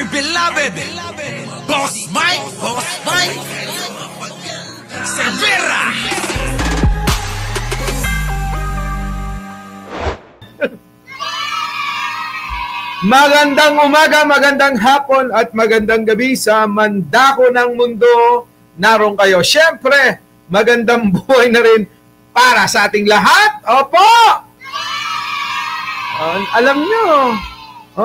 our beloved Boss Mike Cervera. Magandang umaga, magandang hapon at magandang gabi sa mandako ng mundo. Naroon kayo. Siyempre, magandang buhay na rin para sa ating lahat. Opo! Alam nyo,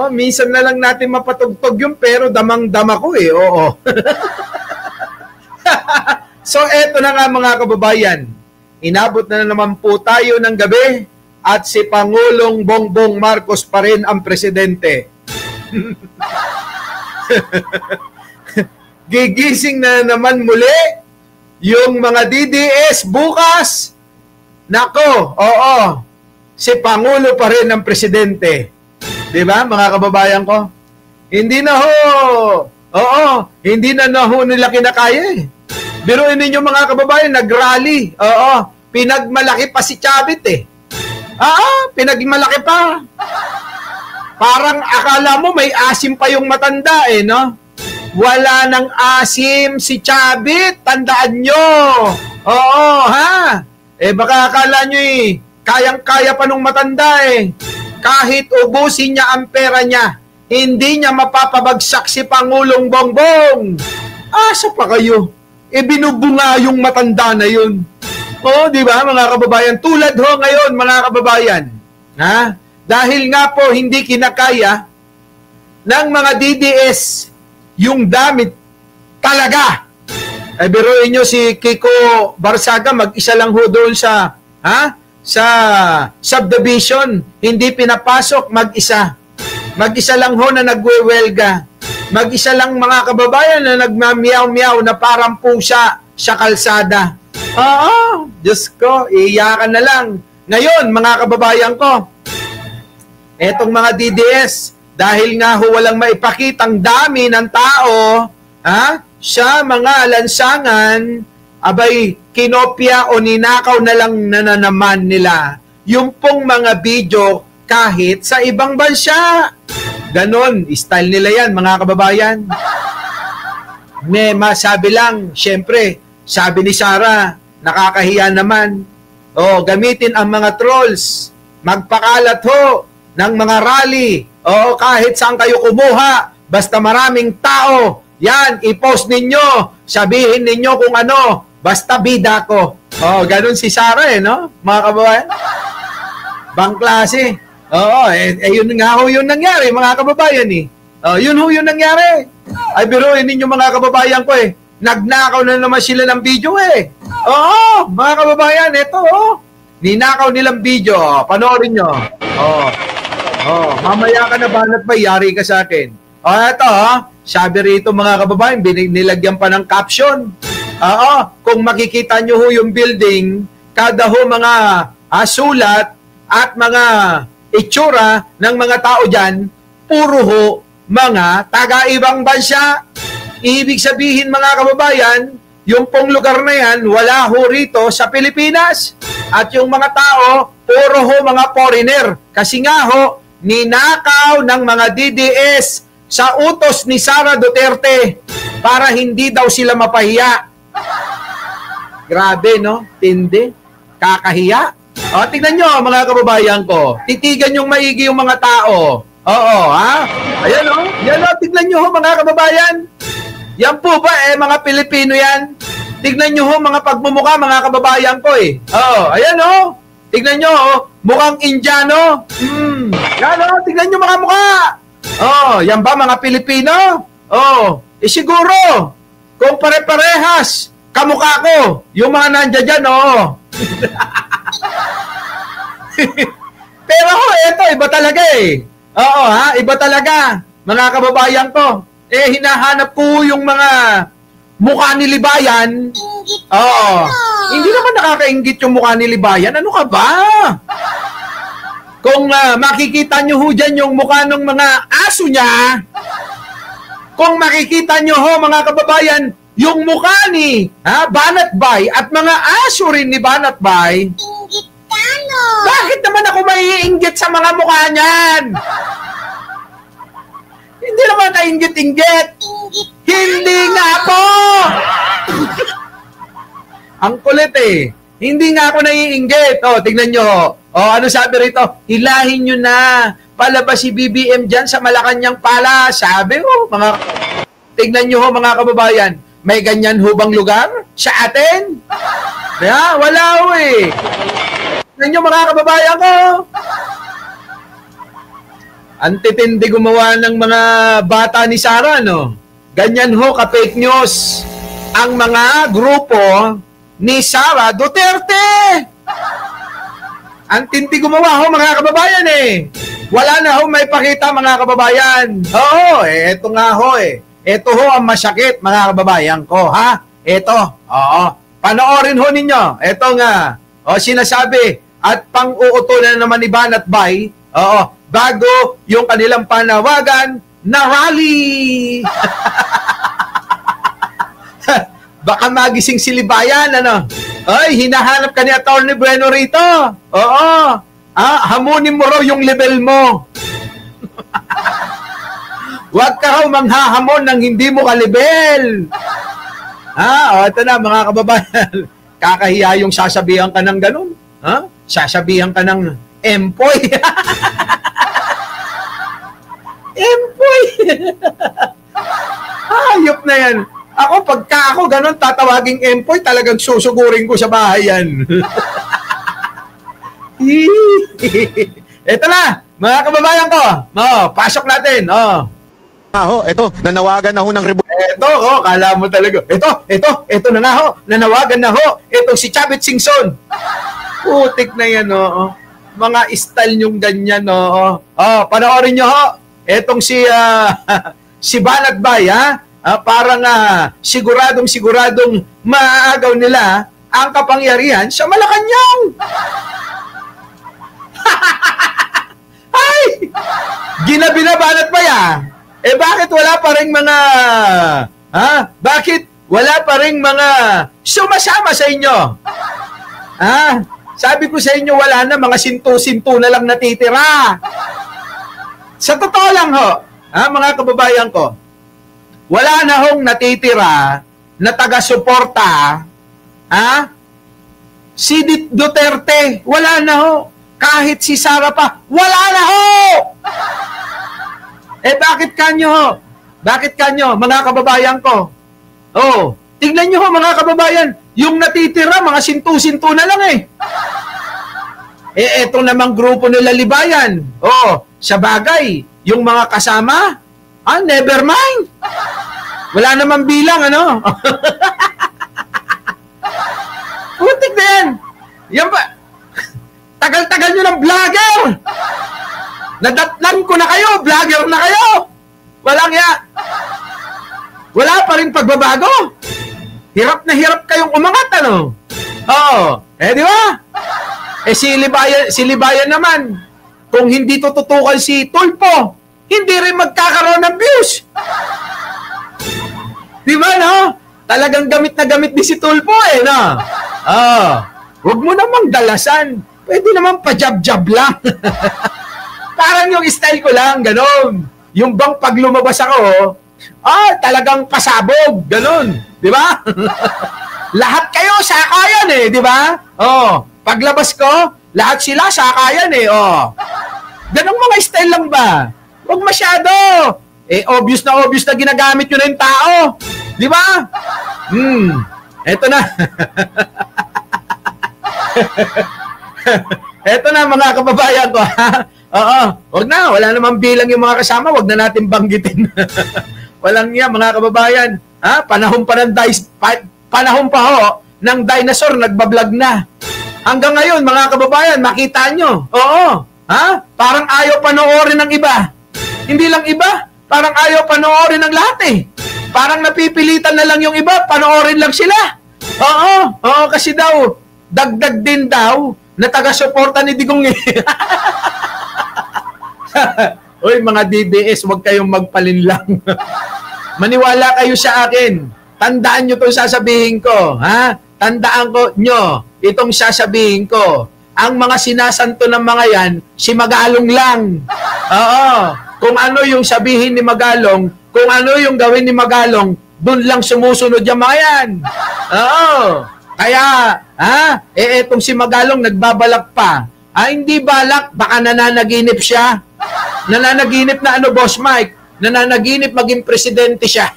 minsan na lang natin mapatugtog yun pero damang-dama ko eh. Oo. So, eto na nga mga kababayan. Inabot na naman po tayo ng gabi. At si Pangulong Bongbong Marcos pa rin ang presidente. Gigising na naman muli yung mga DDS bukas. Nako, oo. Si Pangulo pa rin ang presidente. Di ba, mga kababayan ko? Hindi na ho. Oo, hindi na ho nila kinakaya eh. Biruin ninyo mga kababayan, nag-rally. Oo, pinagmalaki pa si Chavit eh. Pinagmalaki pa. Parang akala mo may asim pa yung matanda eh, no? Wala nang asim si Chavit, tandaan nyo. Oo, ha? Baka akala nyo eh, kayang-kaya pa nung matanda eh. Kahit ubusin niya ang pera niya, hindi niya mapapabagsak si Pangulong Bongbong. Asa pa kayo? Binubunga yung matanda na yun. Di ba mga kababayan? Tulad ho ngayon mga kababayan. Ha? Dahil nga po hindi kinakaya ng mga DDS yung damit talaga. Biruin nyo si Kiko Barsaga, mag-isa lang ho doon sa subdivision. Hindi pinapasok, mag-isa. Mag-isa lang ho na nagwewelga. Mag-isa lang mga kababayan na nagmamiyaw-miyaw na parang pusa sa kalsada. Diyos ko, iiyakan na lang. Ngayon, mga kababayan ko, etong mga DDS, dahil nga ho walang maipakitang dami ng tao, sa mga lansangan, abay, kinopya o ninakaw na lang na naman nila yung pong mga video kahit sa ibang bansa. Ganon, style nila yan, mga kababayan. May masabi lang, syempre, sabi ni Sarah, nakakahiya naman. Gamitin ang mga trolls. Magpakalat ho ng mga rally. Kahit saan kayo kumuha. Basta maraming tao. Yan, i-post ninyo. Sabihin ninyo kung ano. Basta bida ko. Ganun si Sarah no? Mga kababayan. Bang klase. Yun nga ho yung nangyari, mga kababayan eh. Yun ho yung nangyari. Ay, biruin ninyo mga kababayan ko eh. Nagnakaw na naman sila ng video eh. Mga kababayan, ito ninakaw nilang video. Panoorin nyo. Mamaya ka na banat ba, yari ka sa akin. Ito sabi rito mga kababayan, nilagyan pa ng caption. Kung makikita nyo ho yung building, kada ho mga sulat at mga itsura ng mga tao dyan, puro ho mga taga-ibang bansa. Ibig sabihin mga kababayan, yung pong lugar na yan, wala ho rito sa Pilipinas. At yung mga tao, puro ho mga foreigner. Kasi nga ho, ninakaw ng mga DDS sa utos ni Sara Duterte para hindi daw sila mapahiya. Grabe, no? Tindi. Kakahiya. Tingnan nyo mga kababayan ko. Titigan yung maigi yung mga tao. Ayan Yan tignan nyo ho mga kababayan. Yan po ba mga Pilipino yan? Tignan nyo ho mga pagmumukha mga kababayan ko eh. Ayan Tignan nyo mukhang Indiano. Yan tignan nyo mga mukha. Yan ba mga Pilipino? Siguro kung pare-parehas kamukha ko, yung mga nandiyan dyan, Pero eto, iba talaga eh. Iba talaga. Mga kababayan ko. Hinahanap ko yung mga mukha ni Libayan. Hindi naman nakakaingit yung mukha ni Libayan. Ano ka ba? Kung makikita nyo ho dyan yung mukha ng mga aso niya, kung makikita nyo ho mga kababayan, yung mukha ni Banatbay at mga aso rin ni Banatbay, bakit naman ako maiinggit sa mga mukha niyan? Hindi naman kainggit-inggit. Hindi nga po! Ang kulit eh. Hindi nga ako naiinggit. O, tignan nyo. O, ano sabi rito? Hilahin nyo na. Palabas si BBM dyan sa Malacanang Pala. Sabi ho, tignan nyo ho mga kababayan. May ganyan ho bang lugar sa atin? Kaya, wala ho eh. Tignan nyo mga kababayan ko. Antitindi gumawa ng mga bata ni Sara, no? Ganyan ho ka-fake news ang mga grupo ni Sara Duterte. Antindi gumawa ho mga kababayan eh. Wala na ho may pakita mga kababayan. Oo, eto nga ho eh. Eto ho ang masakit mga kababayan ko, ha? Eto, oo. Panoorin ho ninyo. Eto nga. O, sinasabi at pang-uutulan naman ni Banat Bay, oo, bago yung kanilang panawagan na rally. Baka magising si Libayan, ano? Ay, hinahanap ka ni Atty. Bueno rito. Oo. Hamunin mo raw yung level mo. Huwag ka raw manghahamon ng hindi mo ka-level. Ito na mga kababayan. Kakahiya yung sasabihan ka ng ganun. Sasabihan ka ng empoy. Empoy. Hayop na yan. Ako, pagka ako ganun, tatawaging empoy, talagang susugurin ko sa bahay yan. Ito na, mga kababayan ko. Pasok natin. Ito, nanawagan na ho ng Ito, kala mo talaga. Ito na nga ho. Nanawagan na ho. Ito si Chavit Singson. Putik na yan, mga style yung ganyan, panoorin nyo, ho. Etong si Banat Bay, parang siguradong maaagaw nila ang kapangyarihan sa Malacanang. Ay! Ginabi na Banat Bay, bakit wala pa ring mga bakit wala pa ring mga sumasama sa inyo? Sabi ko sa inyo, wala na, mga sinto-sinto na lang natitira. Sa totoo lang ho, mga kababayan ko, wala na hong natitira na taga-suporta, si Duterte, wala na ho. Kahit si Sara pa, wala na ho! Bakit kanyo ho? Bakit kanyo, mga kababayan ko? Tingnan nyo ho, mga kababayan, yung natitira, mga sintu-sintu na lang eh. Eto namang grupo nila Libayan. Sa bagay, yung mga kasama, never mind. Wala namang bilang, ano? Putik na yan. Yan ba? Tagal-tagal nyo ng vlogger. Nadatnan ko na kayo, vlogger na kayo. Walang ya. Wala pa rin pagbabago. Hirap na hirap kayong umangat, ano? Di ba? Si Libayan naman, kung hindi tututukan si Tulpo, hindi rin magkakaroon ng views. Di ba, no? Talagang gamit na gamit din si Tulpo, no? Huwag mo namang dalasan. Pwede naman pa-jab-jab lang. Parang yung style ko lang, ganon. Yung bang pag lumabas ako, talagang pasabog, ganon. Di ba? Lahat kayo, sakayan eh, di ba? Paglabas ko, lahat sila, sakayan eh, Ganong mga style lang ba? Huwag masyado. Obvious na ginagamit yun na yung tao. Di ba? Eto na. Eto na mga kababayan ko. Wag na, wala namang bilang yung mga kasama, wag na natin banggitin. Walang yan mga kababayan. Panahon pa ho ng dinosaur nagbablog na. Hanggang ngayon mga kababayan, makita nyo. Parang ayaw panoorin ng iba. Hindi lang iba, parang ayaw panoorin ng lahat eh. Parang napipilitan na lang yung iba, panoorin lang sila. Kasi daw, dagdag din daw na taga-suporta ni Digong eh. Uy, mga DBS, huwag kayong magpalinlang. Maniwala kayo sa akin. Tandaan nyo itong sasabihin ko. Tandaan ko nyo itong sasabihin ko. Ang mga sinasanto ng mga yan, si Magalong lang. Kung ano yung sabihin ni Magalong, kung ano yung gawin ni Magalong, doon lang sumusunod yung mga yan. Oo. Kaya, etong si Magalong nagbabalak pa. Hindi balak, baka nananaginip siya. Nananaginip na Boss Mike? Nananaginip maging presidente siya.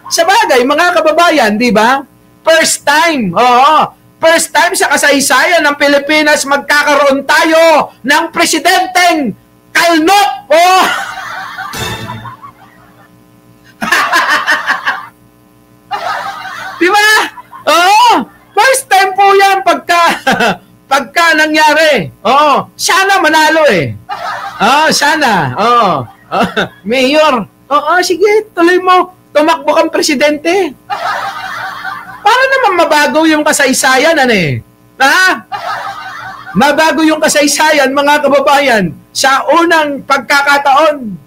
Sa bagay, mga kababayan, di ba? First time, first time sa kasaysayan ng Pilipinas magkakaroon tayo ng presidenteng kalnot. Di ba? First time po yan pagka nangyari. Sana manalo eh. Sana. Mayor. Sige, tuloy mo. Tumakbo kang presidente. Para naman mabago yung kasaysayan, Mabago yung kasaysayan, mga kababayan. Sa unang pagkakataon,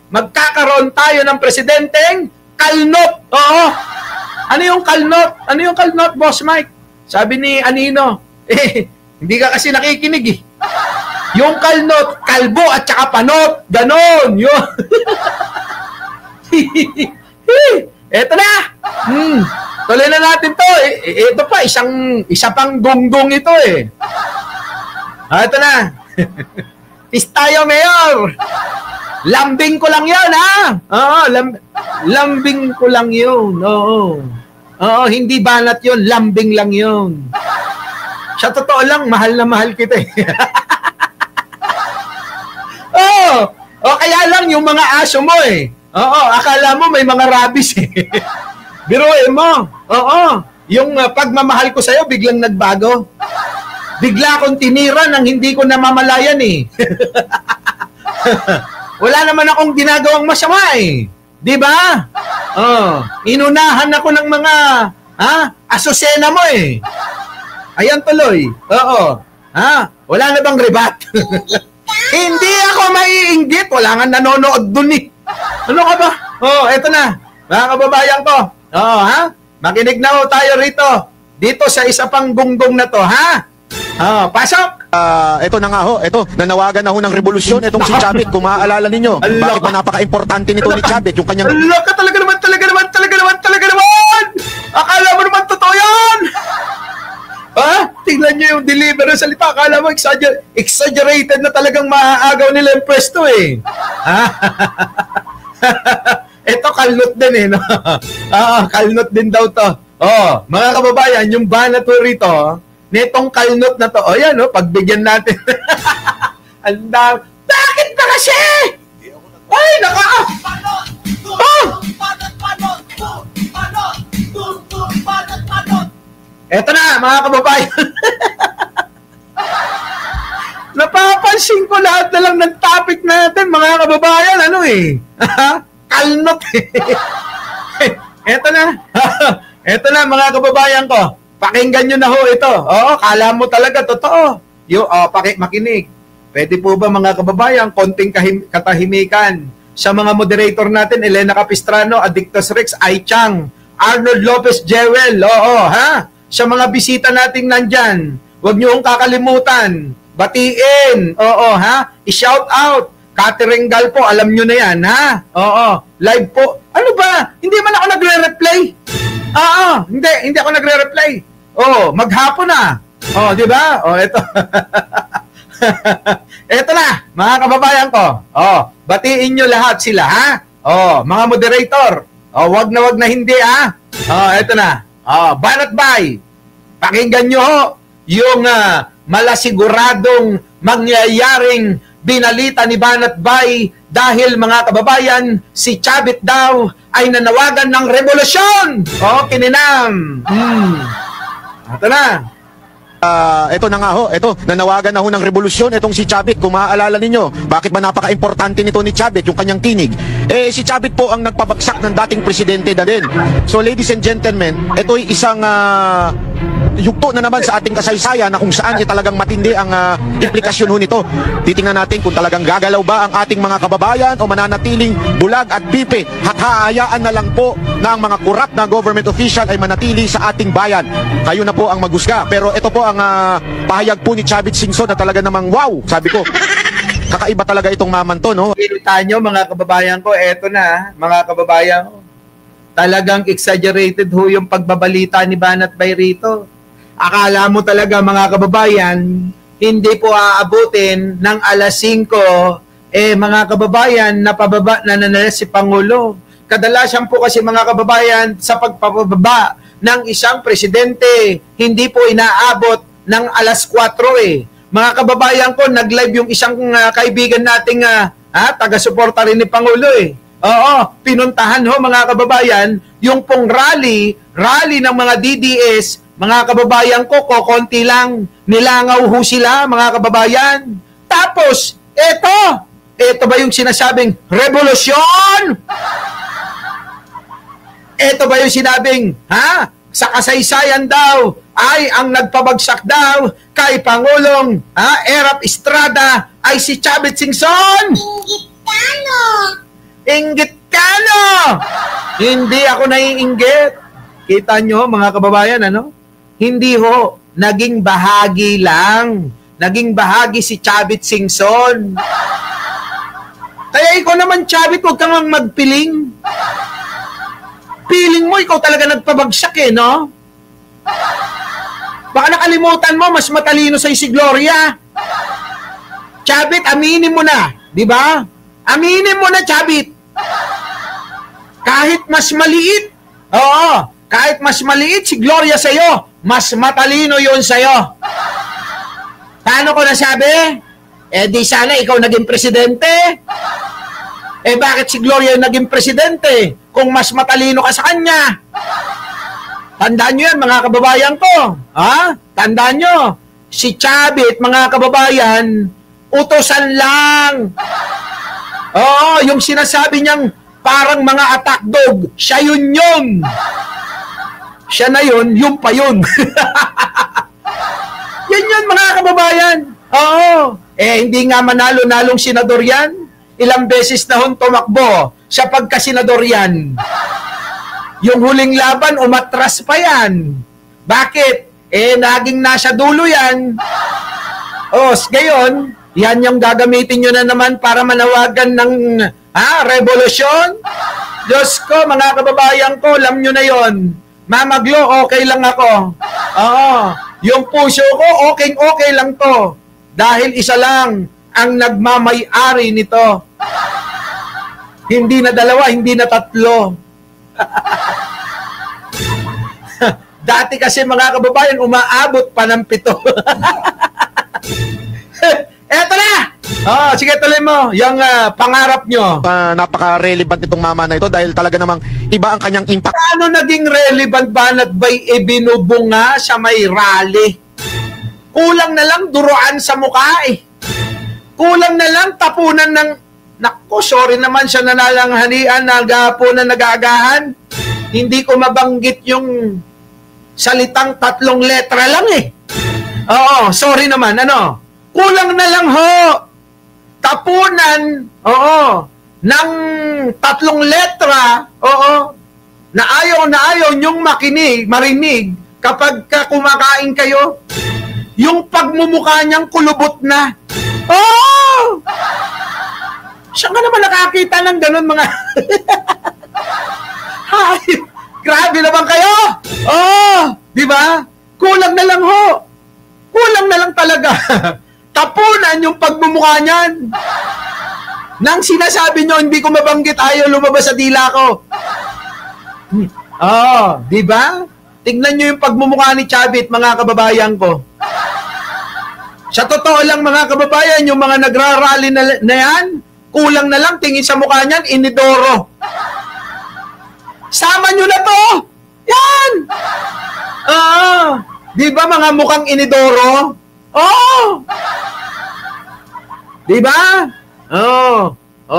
magkakaroon tayo ng presidenteng kalnot. Ano yung kalnot? Ano yung kalnot, Boss Mike? Sabi ni Anino, hindi ka kasi nakikinig eh. Yung kalnot, kalbo at saka panot. Ganon. Yun. Eto na. Tuloy na natin to. Ito pa, isa pang gunggong ito eh. Ito na. Peace tayo, Mayor. Lambing ko lang yun, lambing ko lang yun. Hindi banat yun. Lambing lang yun. Sa totoo lang, mahal na mahal kita eh. Kaya lang yung mga aso mo eh. Akala mo may mga rabies eh. Biruin mo. Yung pagmamahal ko sa'yo biglang nagbago. Bigla akong tinira nang hindi ko namamalayan eh. Wala naman akong ginagawang masama eh. Di ba? Inunahan ako ng mga asusena mo eh. Ayan tuloy. Wala na bang rebat? Hindi ako maiinggit. Wala nga nanonood dun eh. Ano ka ba? Eto na. Mga kababayan ko. Makinig na ho tayo rito. Dito sa isa pang gunggong na to, pasok! Ito na nga ho, ito, nanawagan na ho ng revolusyon itong si Chavit, kung maaalala ninyo. Bakit ba napaka-importante nito ni Chavit, yung kanyang... Ka talaga naman! Akala mo naman totoo yan! Tingnan nyo yung deliver ng salita. Akala mo exaggerated na talagang maaagaw nila yung pwesto eh. Ito kalnot din eh. No? Kalnot din daw to. Mga kababayan, yung banat ho rito, netong kalnot na to, yan, pagbigyan natin. Bakit ba kasi? Ay, eto na, mga kababayan. Napapansin ko lahat na lang ng topic natin, mga kababayan, kalnot eh. Eto na. Eto na, mga kababayan ko. Pakinggan nyo na ho ito. Kala mo talaga totoo. Makinig. Pwede po ba, mga kababayan, konting katahimikan sa mga moderator natin, Elena Capistrano, Addictus Rex, Ai Chang, Arnold Lopez Jewel, sa mga bisita nating nandyan, huwag nyo hong kakalimutan, batiin, i-shout out, Catherine Gal po, alam nyo na yan, live po, ano ba, hindi man ako nagre-replay, hindi ako nagre-replay, maghapon na, di ba, ito, ito na, mga kababayan ko, batiin nyo lahat sila, mga moderator, wag na hindi, ito na, Banat Bay, pakinggan nyo ho yung malasiguradong mangyayaring binalita ni Banat Bay dahil, mga kababayan, si Chavit daw ay nanawagan ng revolusyon. Kininam. Ito na. Ito na nga ho, ito, nanawagan na ho ng revolusyon itong si Chavit, kung maaalala ninyo. Bakit ba napaka-importante nito ni Chavit, yung kanyang tinig? Si Chavit po ang nagpabagsak ng dating presidente na din. So ladies and gentlemen, ito ay isang yugto na naman sa ating kasaysayan na kung saan talagang matindi ang implikasyon ho nito. Titingnan natin kung talagang gagalaw ba ang ating mga kababayan o mananatiling bulag at pipi at haayaan na lang po na ang mga corrupt na government official ay manatili sa ating bayan. Kayo na po ang maghusga. Pero ito po ang pahayag po ni Chavit Singson na talaga namang wow, sabi ko. Kakaiba talaga itong maman to, no? Kita nyo, mga kababayan ko, eto na, mga kababayan ko. Talagang exaggerated ho yung pagbabalita ni Banat Bay rito. Akala mo talaga, mga kababayan, hindi po aabutin ng alas 5, mga kababayan, napababa na si Pangulo. Kadalasan po kasi, mga kababayan, sa pagpapababa ng isang presidente, hindi po inaabot ng alas 4 Mga kababayan ko, nag-live yung isang kaibigan nating taga-suporta rin ni Pangulo Oo, pinuntahan ho mga kababayan, yung pong rally ng mga DDS, mga kababayan ko, kokonti lang, nilangaw ho sila mga kababayan. Tapos, eto ba yung sinasabing revolusyon? Eto ba yung sinabing, sa kasaysayan daw, ay ang nagpabagsak daw kay Pangulong Erap Estrada ay si Chavit Singson? Inggit ka, no? Hindi ako naiinggit. Kita nyo, mga kababayan, Hindi ho, naging bahagi lang. Naging bahagi si Chavit Singson. Kaya ikaw naman, Chavit, huwag kang magpiling. Piling mo, ikaw talaga nagpabagsak no? Baka nakalimutan mo, mas matalino sa'yo si Gloria. Chavit, aminin mo na. Di ba? Aminin mo na, Chavit. Kahit mas maliit, kahit mas maliit si Gloria sa'yo, mas matalino yun sa'yo. Paano ko nasabi? Di sana ikaw naging presidente. Bakit si Gloria yung naging presidente kung mas matalino ka sa kanya? Tandaan nyo yan, mga kababayan ko. Tandaan nyo, si Chavit, mga kababayan, utosan lang. Yung sinasabi niyang parang mga attack dog, siya yun. Siya na yun, yung pa yun. Yan mga kababayan. Hindi nga manalo-nalong senador yan. Ilang beses na hon tumakbo sa pagkasenador yan. Yung huling laban, umatras pa yan. Bakit? Naging nasa dulo yan. Gayon, yan yung gagamitin nyo na naman para manawagan ng revolusyon. Diyos ko, mga kababayan ko, alam nyo na yon. Mama Glo, okay lang ako. Yung puso ko, okay lang to. Dahil isa lang ang nagmamay-ari nito. Hindi na dalawa, hindi na tatlo. Dati kasi mga kababayan, umaabot pa ng 7. Eto na! Sige, tuloy mo. Yung pangarap nyo. Napaka-relevant itong mama na ito dahil talaga namang iba ang kanyang impact. Paano naging relevant ba at ba'y ibinubunga sa may rally? Kulang na lang duruan sa mukha Kulang na lang tapunan ng... Naku, sorry naman sa nanalanghanian, nagapunan, nagagahan. Hindi ko mabanggit yung salitang 3 letra lang sorry naman, Kulang na lang ho. Tapunan, ng 3 letra, na ayaw nyong marinig kapag kumakain kayo. Yung pagmumukha niyang kulubot na. Saan ka naman nakakita ng ganun, mga... Hay, grabe naman kayo! Di ba? Kulang na lang ho. Kulang na lang talaga. Tapunan yung pagmumukha niyan. Nang sinasabi nyo, hindi ko mabanggit, ayaw lumabas sa dila ko. Di ba? Tignan nyo yung pagmumukha ni Chavit, mga kababayan ko. Sa totoo lang, mga kababayan, yung mga nagrarally na yan, kulang na lang, tingin sa mukha niyan, inidoro. Sama nyo na to! Yan! Di ba mga mukhang inidoro? Di ba?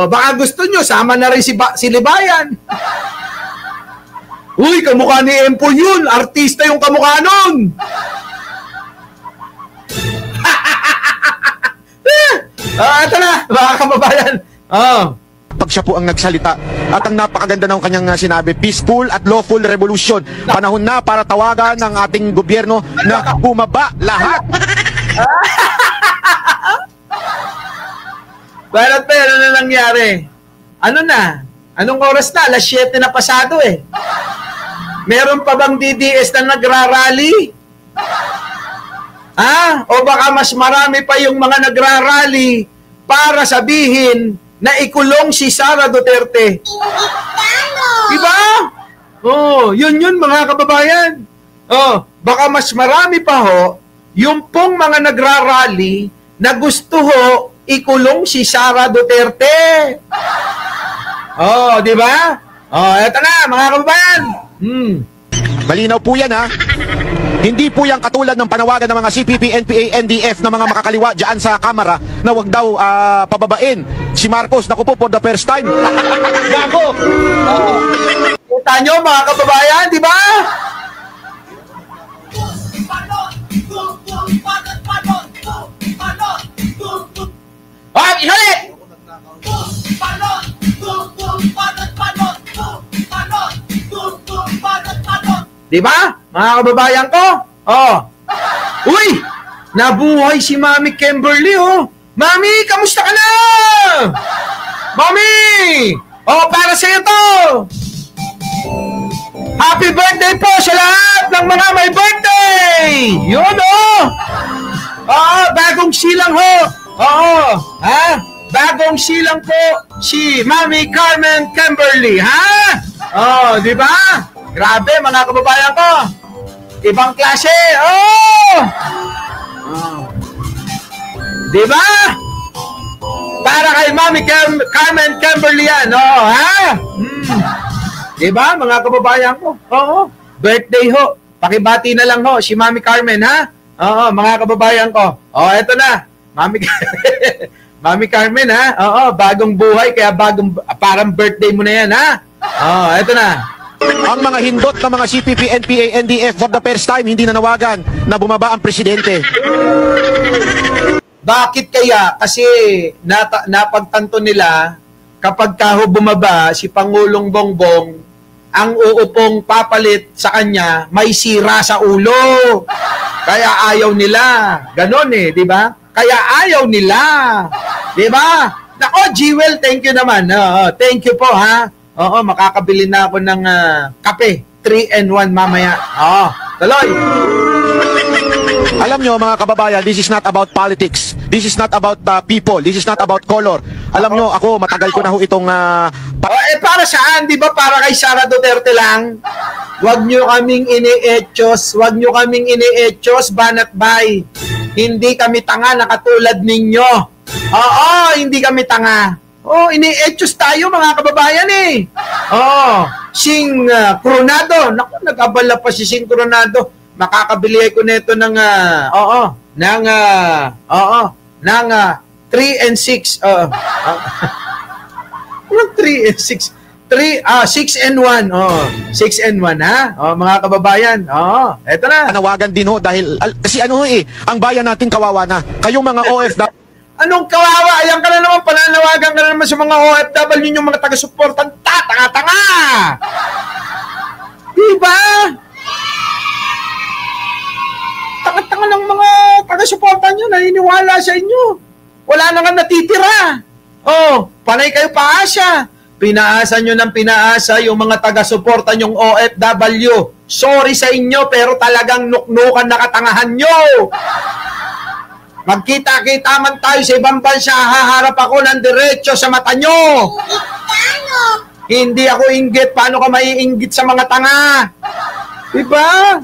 Baka gusto nyo, sama na rin si Libayan. Uy, kamukha ni Empol yun. Artista yung kamukha nun. Ito na, mga kababayan. Pag siya po ang nagsalita at ang napakaganda ng kanyang sinabi, peaceful at lawful revolution. Panahon na para tawagan ng ating gobyerno na bumaba lahat. Banat pa, ano na nangyari? Ano na? Anong oras na? Alas 7 na pasado eh. Meron pa bang DDS na nagrarally? O baka mas marami pa yung mga nagrarally para sabihin na ikulong si Sara Duterte. Diba? Yun mga kababayan. Baka mas marami pa ho yung pong mga nagrarally na gusto ho ikulong si Sara Duterte. Di ba? Eto na mga kababayan. Malinaw po yan ha. Hindi po yan katulad ng panawagan ng mga CPP, NPA, NDF na mga makakaliwa dyan sa kamera na wag daw pababain si Marcos. Naku po, for the first time. Gago! Kita nyo mga kababayan, di ba? Ihalik! Di ba? Mga kababayan ko? Uy! Nabuhay si Mami Kimberly, Mami, kamusta ka na? Mami! Para sa'yo to! Happy birthday po sa lahat ng mga may birthday! Yun, bagong silang ho! Bagong silang po si Mami Carmen Kimberly, di ba? Grabe, mga kababayan ko. Ibang klase, di ba? Para kay Mami Carmen Kimberly yan, Di ba, mga kababayan ko? Birthday ho. Pakibati na lang ho si Mami Carmen, mga kababayan ko. Eto na. Mami Carmen, bagong buhay, kaya parang birthday mo na yan, eto na. Ang mga hindot ng mga CPP, NPA, NDF for the first time hindi nanawagan na bumaba ang presidente. Bakit kaya? Kasi napagtanto nila kapag kaho bumaba si Pangulong Bongbong, ang uupong papalit sa kanya may sira sa ulo. Kaya ayaw nila. Ganon di ba? Kaya ayaw nila. Di ba? Nako, Jewel, thank you naman. Thank you po, makakabili na ako ng kape. 3-in-1 mamaya. Tuloy. Alam nyo mga kababayan, this is not about politics. This is not about people. This is not about color. Alam nyo, ako matagal ko na ho itong... para saan? Di ba para kay Sara Duterte lang? Huwag nyo kaming ini-etchos. Huwag nyo kaming ini-etchos, banat bay. Hindi kami tanga na katulad ninyo. Hindi kami tanga. Ini-etchos tayo mga kababayan eh. Sing Coronado. Naku, nag-abala pa si Sing Coronado. Makakabili ko nito ng 3 and 6. 3 and 6. 6 and 1. 6 and 1 mga kababayan. Eto na. Panawagan din ho dahil kasi ang bayan natin kawawa na. Kayong mga OFW. Anong kawawa? Ayan ka na naman, pananawagan ka na naman sa mga OFW yung mga taga-suportan. Tanga-tanga! Diba? Tanga-tanga ng mga taga-suportan nyo, naniniwala sa inyo. Wala na nga natitira. Panay kayo paasa. Pinaasa nyo ng pinaasa yung mga taga-suportan yung OFW. Sorry sa inyo, pero talagang nuknukan na katangahan nyo. Magkita-kita man tayo sa ibang bansa, haharap ako ng diretso sa mata nyo. Hindi ako inggit. Paano ka maiinggit sa mga tanga? Diba?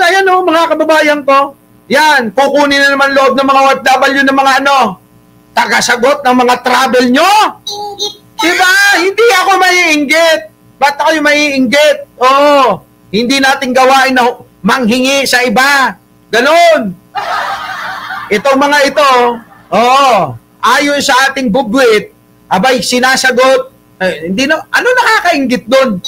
Ayan mga kababayan ko. Yan, kukunin na naman loob ng mga OFW ng mga tagasagot ng mga travel nyo. Diba? Hindi ako maiinggit. Ba't ako yung maiinggit? Hindi natin gawain na manghingi sa iba. Ganon. Itong mga ito, ayon sa ating bugwit, abay, sinasagot, hindi na, ano nakakaingit doon?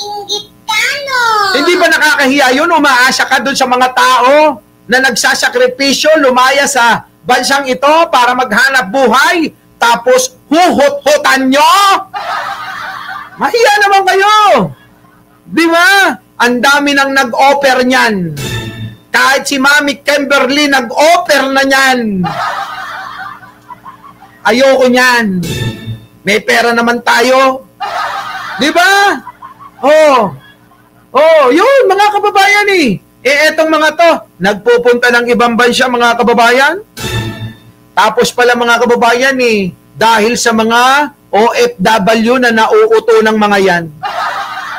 Hindi ba nakakahiya yun? Umaasa ka doon sa mga tao na nagsasakripisyo, lumaya sa bansang ito para maghanap buhay, tapos huhut-hutan nyo? Mahiya naman kayo! Di ba? Ang dami nang nag-offer niyan. Kahit si Mami Kimberly nag-offer na niyan. Ayoko niyan. May pera naman tayo. Di ba? Oh. Oh, yun, mga kababayan eh. Etong mga to, nagpupunta ng ibang bansa, mga kababayan. Tapos pala, mga kababayan eh, dahil sa mga OFW na nauuto ng mga yan.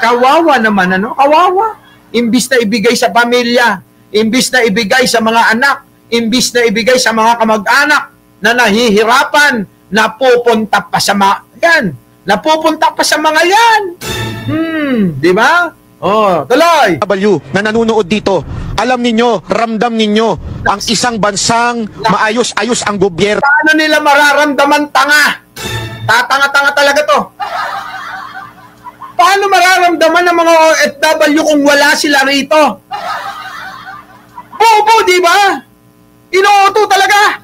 Kawawa naman, ano? Kawawa. Imbis na ibigay sa pamilya, imbis na ibigay sa mga anak, imbis na ibigay sa mga kamag-anak na nahihirapan, napupunta pa sa mga yan. Napupunta pa sa mga yan. Di ba? Oh, tuloy. W na nanonood dito, alam ninyo, ramdam ninyo ang isang bansang maayos-ayos ang gobyerno. Paano nila mararamdaman tanga? Tatanga-tanga talaga to. Paano mararamdaman ng mga OFW kung wala sila rito? Bobo, di ba? Inuuto talaga.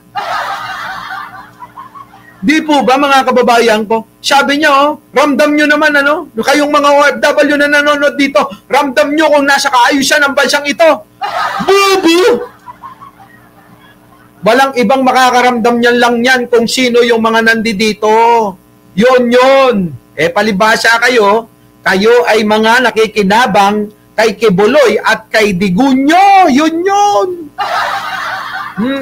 Di po ba, mga kababayan ko? Sabi niya, oh, ramdam nyo naman, ano? Kayong mga OFW na nanonood dito, ramdam nyo kung nasa kaayusan ng bansang ito. Bubu! Walang ibang makakaramdam niyan lang yan kung sino yung mga nandito. Yun. Palibasa kayo, kayo ay mga nakikinabang kay Kibuloy at kay Digunyo. Yun.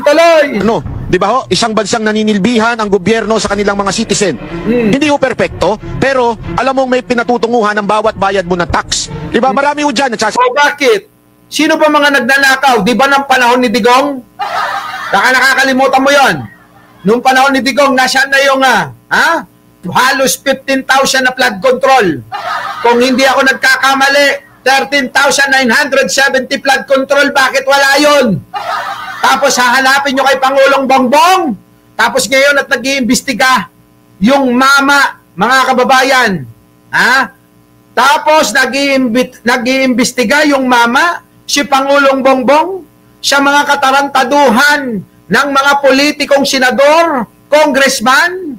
Tuloy. Ano? Di ba ho? Isang bansang naninilbihan ang gobyerno sa kanilang mga citizen. Hindi ho perpekto, pero alam mong may pinatutunguhan ng bawat bayad mo ng tax. Di ba? Marami ho dyan. Bakit? Sino ba mga nagnanakaw? Di ba ng panahon ni Digong? Nakakalimutan mo yon. Noong panahon ni Digong, nasaan na yung halos 15,000 na flood control. Kung hindi ako nagkakamali, 13,970 flood control. Bakit wala yun? Tapos hahanapin nyo kay Pangulong Bongbong. Tapos ngayon at nag-iimbestiga yung mama, mga kababayan. Tapos nag-iimbestiga yung mama, si Pangulong Bongbong, sa mga katarantaduhan ng mga politikong senador, congressman.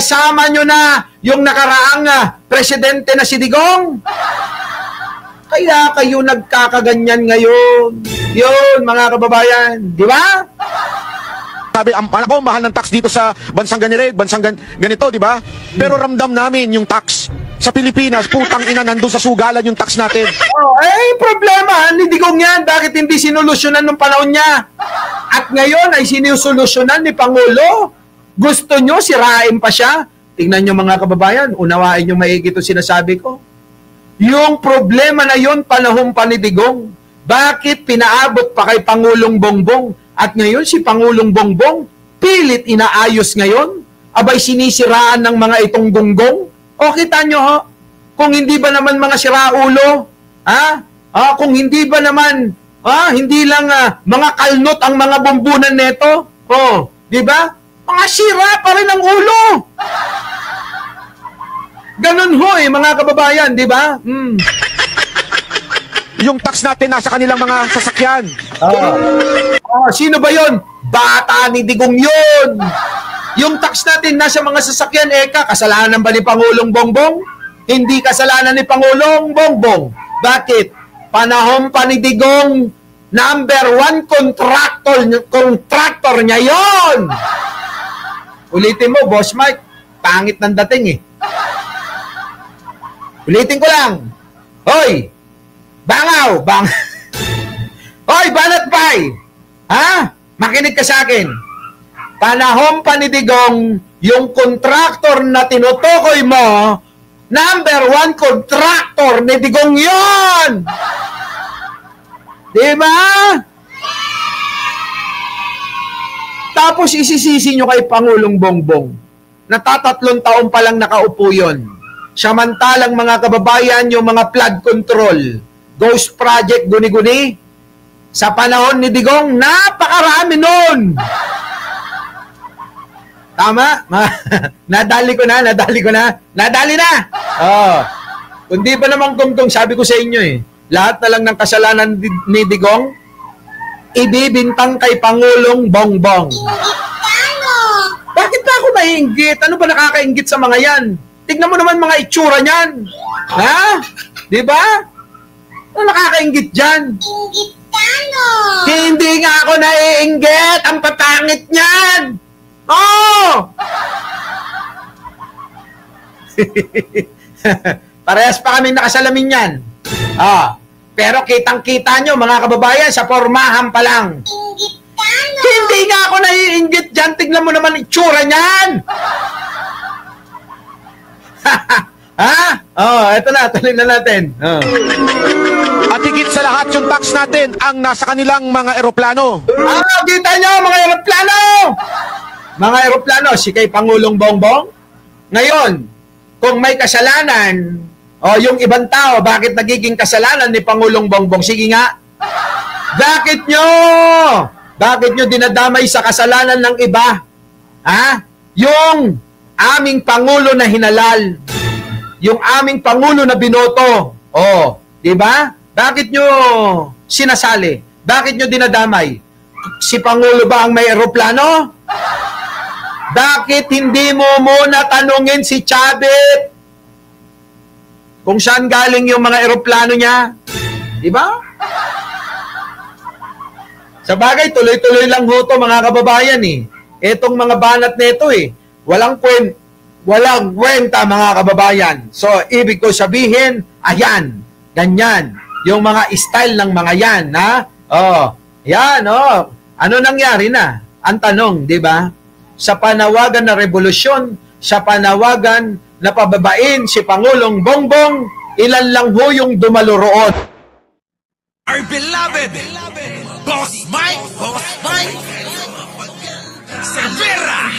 Sama nyo na yung nakaraang presidente na si Digong. Kaya kayo nagkakaganyan ngayon. Yun, mga kababayan. Di ba? Sabi, ako, mahal ng tax dito sa bansang ganito, di ba? Pero ramdam namin yung tax. Sa Pilipinas, putang ina, nandun sa sugalan yung tax natin. Problema, ni Digong yan. Bakit hindi sinulusyonan nung panahon niya? At ngayon ay sinusolusyonan ni Pangulo. Gusto nyo, sirain pa siya. Tingnan nyo, mga kababayan, unawain nyo maigi ito sinasabi ko. Yung problema na yon panahon pa ni Digong. Bakit pinaabot pa kay Pangulong Bongbong? At ngayon si Pangulong Bongbong pilit inaayos ngayon? Abay sinisiraan ng mga itong gonggong? O kita nyo ho? Kung hindi ba naman mga siraulo? Kung hindi ba naman hindi lang mga kalnot ang mga bumbunan neto? Di ba? Mga sira pa rin ang ulo. Ganun ho mga kababayan, di ba? Yung tax natin nasa kanilang mga sasakyan. Sino ba yon? Bata ni Digong yun. Yung tax natin nasa mga sasakyan, kasalanan ba ni Pangulong Bongbong? Hindi kasalanan ni Pangulong Bongbong. Bakit? Panahon pa ni Digong, number 1 contractor niya yon. Ulitin mo, Boss Mike, pangit ng dating Ulitin ko lang. Hoy! Bangaw! Hoy, Banatbay! Makinig ka sa akin. Panahon pa ni Digong, yung contractor na tinutukoy mo, number 1 contractor ni Digong yon! Diba? Tapos isisisi nyo kay Pangulong Bongbong. Natatatlong taon pa lang nakaupo yun. Samantalang mga kababayan, yung mga flood control, ghost project, guni-guni, sa panahon ni Digong, napakarami nun. Tama? Nadali na. Kundi ba naman kung sabi ko sa inyo lahat na lang ng kasalanan ni Digong, ibibintang kay Pangulong Bongbong. Bakit ba ako naiinggit? Ano ba nakakainggit sa mga yan? Tignan mo naman mga itsura niyan. Di ba? Ano nakakainggit dyan? Inggitano. Hindi nga ako naiinggit. Ang papangit niyan. Oh! Parehas pa kaming nakasalamin yan. Pero kitang-kita nyo, mga kababayan, sa pormahan pa lang. Hindi nga ako naiinggit dyan. Tignan mo naman itsura niyan. Eto na. Tuloy na natin. At higit sa lahat yung tax natin ang nasa kanilang mga eroplano. Kita nyo, mga eroplano! Mga eroplano, si kay Pangulong Bongbong. Ngayon, kung may kasalanan, yung ibang tao, bakit nagiging kasalanan ni Pangulong Bongbong? Sige nga. Bakit nyo dinadamay sa kasalanan ng iba? Yung aming Pangulo na hinalal. Yung aming Pangulo na binoto. Di ba? Bakit nyo sinasali? Bakit nyo dinadamay? Si Pangulo ba ang may eroplano? Bakit hindi mo muna tanungin si Chavit kung saan galing yung mga eroplano niya? Di ba? Sa bagay, tuloy-tuloy lang ho to, mga kababayan eh. Etong mga banat nito eh. Walang kwenta, mga kababayan. So, ibig ko sabihin, ayan, ganyan. Yung mga style ng mga yan, Ano nangyari na? Ang tanong, di ba? Sa panawagan na revolusyon, sa panawagan na pababain si Pangulong Bongbong, ilan lang ho yung dumalo roon. Our beloved Boss Mike Severa.